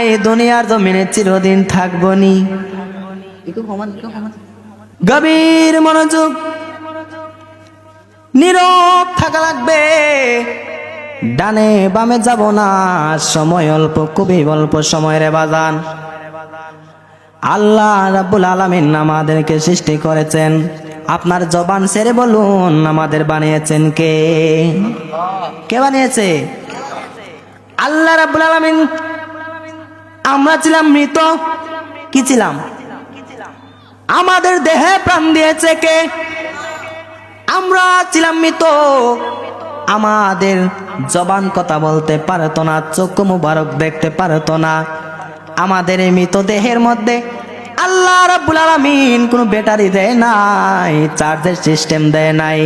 এই দুনিয়ার জমিনে চিরদিন থাকবো নি। গভীর মনোযোগ, নীরব থাকা লাগবে। ডানে বামে যাব না, সময় অল্প, খুবই অল্প সময় রে বাজান। আল্লাহ রাব্বুল আলামিন আমাদেরকে সৃষ্টি করেছেন, আপনার জবান ছেড়ে বলুন আমাদের বানিয়েছেন কে? কে বানিয়েছে? আল্লাহ রাব্বুল আলামিন। আমরা ছিলাম মৃত, কি ছিলাম? আমাদের দেহে প্রাণ দিয়েছে কে? আমরা ছিলাম মৃত, আমাদের জবান কথা বলতে পারতো না, চক্ষু মুবারক দেখতে পারতো না। আমাদের এই মৃত দেহের মধ্যে আল্লাহ রাব্বুল আলামিন কোনো ব্যাটারি দেয় নাই, চার্জের সিস্টেম দেয় নাই।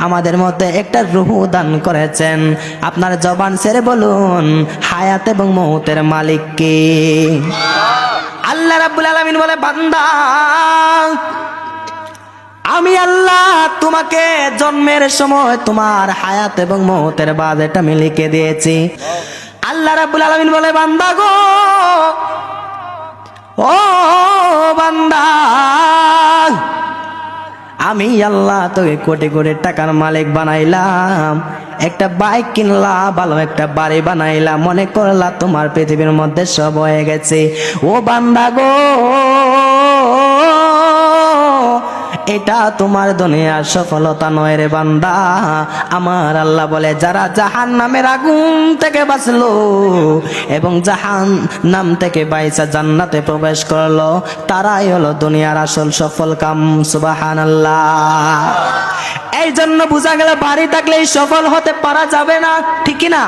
আমাদের মধ্যে একটা রূহ দান করেছেন। আপনার জবান ছেড়ে বলুন হায়াত এবং মৌতের মালিক কে? আল্লাহ রাব্বুল আলামিন বলে, বান্দা আমি আল্লাহ তোমাকে জন্মের সময় তোমার হায়াত এবং মৌতের বাজেট আমি লিখে দিয়েছি। আল্লাহ রাব্বুল আলামিন বলে, বান্দা গো, ও বান্দা, আমি আল্লাহ তোকে কোটি কোটি টাকার মালিক বানাইলাম, একটা বাইক কিনলাম, ভালো একটা বাড়ি বানাইলাম, মনে করলা তোমার পৃথিবীর মধ্যে সব হয়ে গেছে। ও বান্দা গো, এটা তোমার দুনিয়ার সফলতা নয় রে বান্দা। আমার আল্লাহ বলে, যারা জাহান্নামের আগুন থেকে বাঁচলো এবং জাহান্নাম থেকে বাইসা জান্নাতে প্রবেশ করলো, তারাই হলো দুনিয়ার আসল সফল কাম। সুবহানাল্লাহ। এই জন্য বোঝা গেল বাড়ি থাকলেই সফল হতে পারা যাবে না, ঠিক না?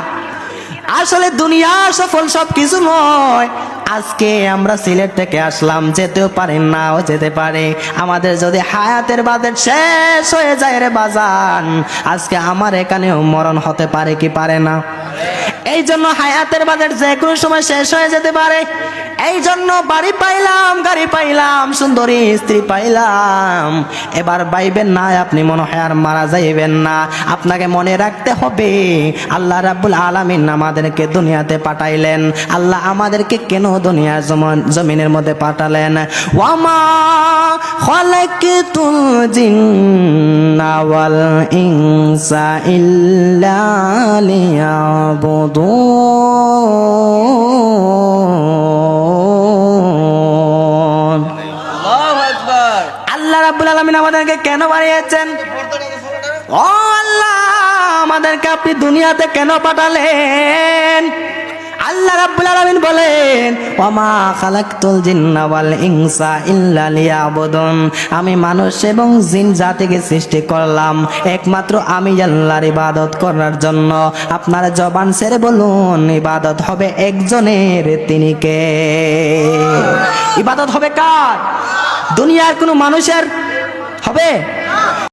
আসলে দুনিয়া সফল সব কিছু নয়। আজকে আমরা সিলেট থেকে আসলাম, যেতেও পারি, নাও যেতে পারে। আমাদের যদি হায়াতের বাজেট শেষ হয়ে যায় রে বাজান, আজকে আমার এখানেও মরণ হতে পারে কি পারে না? এই জন্য হায়াতের বাজেট যে কোনো সময় শেষ হয়ে যেতে পারে। এই জন্য বাড়ি পাইলাম, গাড়ি পাইলাম, সুন্দরী স্ত্রী পাইলাম, এবার বাইবেন না আপনি মনে হয় আর মারা যাইবেন না। আপনাকে মনে রাখতে হবে আল্লাহ রাব্বুল আলামিন আমাদেরকে দুনিয়াতে পাঠাইলেন। আল্লাহ আমাদেরকে কেন দুনিয়ার জমিনের মধ্যে পাঠালেন? ওয়ামা খালাকতুল জিন্না ওয়াল ইনসা ইল্লা লিয়াবুদুন। আল্লাহ রাব্বুল আলামিন আমাদেরকে কেন বানিয়েছেন? ও আল্লাহ, আমাদেরকে আপনি দুনিয়াতে কেন পাঠালেন? আল্লাহ রাব্বুল আলামিন বলেন, ওয়ামা খালাকতুল জিন্না ওয়াল ইনসা ইল্লা লিয়াবুদুন। আমি মানুষ এবং জিন জাতিকে সৃষ্টি করলাম একমাত্র আমি আল্লাহর ইবাদত করার জন্য। আপনার জবান ছেড়ে বলুন ইবাদত হবে একজনের, তিনি কে? ইবাদত হবে কার? দুনিয়ার কোনো মানুষের হবে?